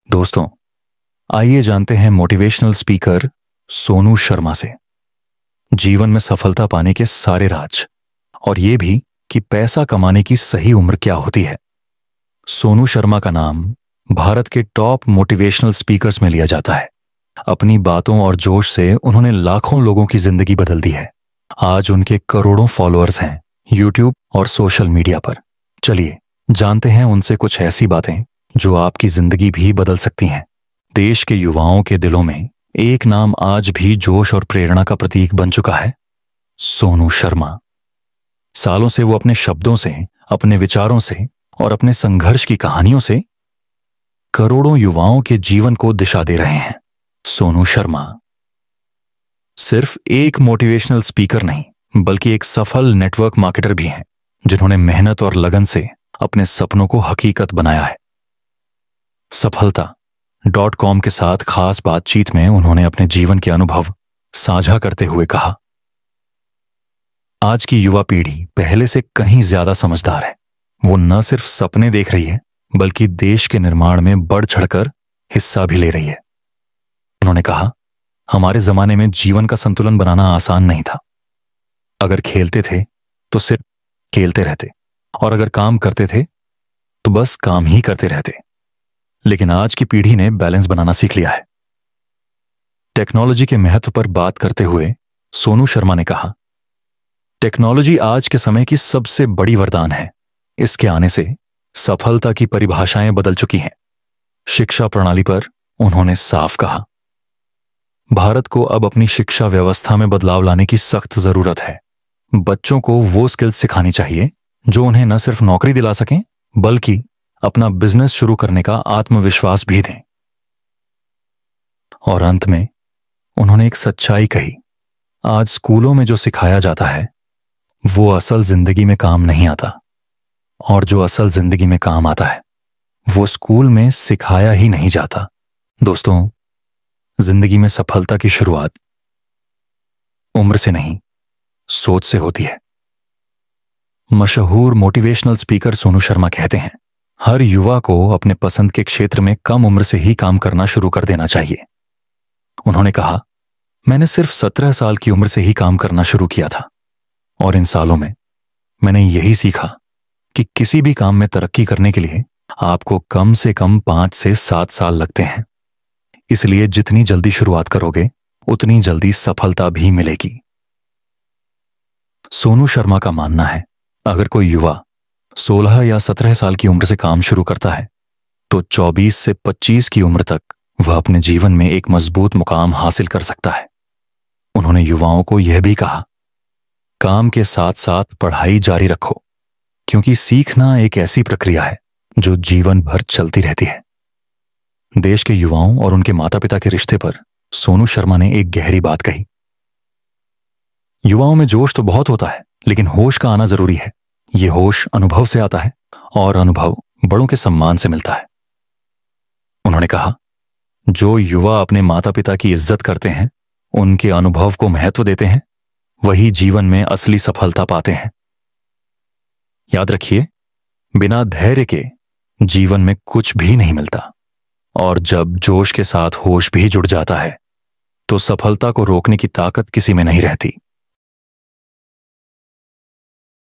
दोस्तों, आइए जानते हैं मोटिवेशनल स्पीकर सोनू शर्मा से जीवन में सफलता पाने के सारे राज और ये भी कि पैसा कमाने की सही उम्र क्या होती है। सोनू शर्मा का नाम भारत के टॉप मोटिवेशनल स्पीकर्स में लिया जाता है। अपनी बातों और जोश से उन्होंने लाखों लोगों की जिंदगी बदल दी है। आज उनके करोड़ों फॉलोअर्स हैं यूट्यूब और सोशल मीडिया पर। चलिए जानते हैं उनसे कुछ ऐसी बातें जो आपकी जिंदगी भी बदल सकती हैं। देश के युवाओं के दिलों में एक नाम आज भी जोश और प्रेरणा का प्रतीक बन चुका है, सोनू शर्मा। सालों से वो अपने शब्दों से, अपने विचारों से और अपने संघर्ष की कहानियों से करोड़ों युवाओं के जीवन को दिशा दे रहे हैं। सोनू शर्मा सिर्फ एक मोटिवेशनल स्पीकर नहीं बल्कि एक सफल नेटवर्क मार्केटर भी हैं, जिन्होंने मेहनत और लगन से अपने सपनों को हकीकत बनाया है। सफलता.com के साथ खास बातचीत में उन्होंने अपने जीवन के अनुभव साझा करते हुए कहा, आज की युवा पीढ़ी पहले से कहीं ज्यादा समझदार है। वो न सिर्फ सपने देख रही है बल्कि देश के निर्माण में बढ़ चढ़कर हिस्सा भी ले रही है। उन्होंने कहा, हमारे जमाने में जीवन का संतुलन बनाना आसान नहीं था। अगर खेलते थे तो सिर्फ खेलते रहते और अगर काम करते थे तो बस काम ही करते रहते। लेकिन आज की पीढ़ी ने बैलेंस बनाना सीख लिया है। टेक्नोलॉजी के महत्व पर बात करते हुए सोनू शर्मा ने कहा, टेक्नोलॉजी आज के समय की सबसे बड़ी वरदान है। इसके आने से सफलता की परिभाषाएं बदल चुकी हैं। शिक्षा प्रणाली पर उन्होंने साफ कहा, भारत को अब अपनी शिक्षा व्यवस्था में बदलाव लाने की सख्त जरूरत है। बच्चों को वो स्किल्स सिखानी चाहिए जो उन्हें न सिर्फ नौकरी दिला सकें बल्कि अपना बिजनेस शुरू करने का आत्मविश्वास भी दें। और अंत में उन्होंने एक सच्चाई कही, आज स्कूलों में जो सिखाया जाता है वो असल जिंदगी में काम नहीं आता, और जो असल जिंदगी में काम आता है वो स्कूल में सिखाया ही नहीं जाता। दोस्तों, जिंदगी में सफलता की शुरुआत उम्र से नहीं, सोच से होती है। मशहूर मोटिवेशनल स्पीकर सोनू शर्मा कहते हैं, हर युवा को अपने पसंद के क्षेत्र में कम उम्र से ही काम करना शुरू कर देना चाहिए। उन्होंने कहा, मैंने सिर्फ 17 साल की उम्र से ही काम करना शुरू किया था और इन सालों में मैंने यही सीखा कि किसी भी काम में तरक्की करने के लिए आपको कम से कम 5 से 7 साल लगते हैं। इसलिए जितनी जल्दी शुरुआत करोगे उतनी जल्दी सफलता भी मिलेगी। सोनू शर्मा का मानना है, अगर कोई युवा 16 या 17 साल की उम्र से काम शुरू करता है तो 24 से 25 की उम्र तक वह अपने जीवन में एक मजबूत मुकाम हासिल कर सकता है। उन्होंने युवाओं को यह भी कहा, काम के साथ साथ पढ़ाई जारी रखो, क्योंकि सीखना एक ऐसी प्रक्रिया है जो जीवन भर चलती रहती है। देश के युवाओं और उनके माता पिता के रिश्ते पर सोनू शर्मा ने एक गहरी बात कही, युवाओं में जोश तो बहुत होता है लेकिन होश का आना जरूरी है। ये होश अनुभव से आता है और अनुभव बड़ों के सम्मान से मिलता है। उन्होंने कहा, जो युवा अपने माता पिता की इज्जत करते हैं, उनके अनुभव को महत्व देते हैं, वही जीवन में असली सफलता पाते हैं। याद रखिए, बिना धैर्य के जीवन में कुछ भी नहीं मिलता, और जब जोश के साथ होश भी जुड़ जाता है तो सफलता को रोकने की ताकत किसी में नहीं रहती।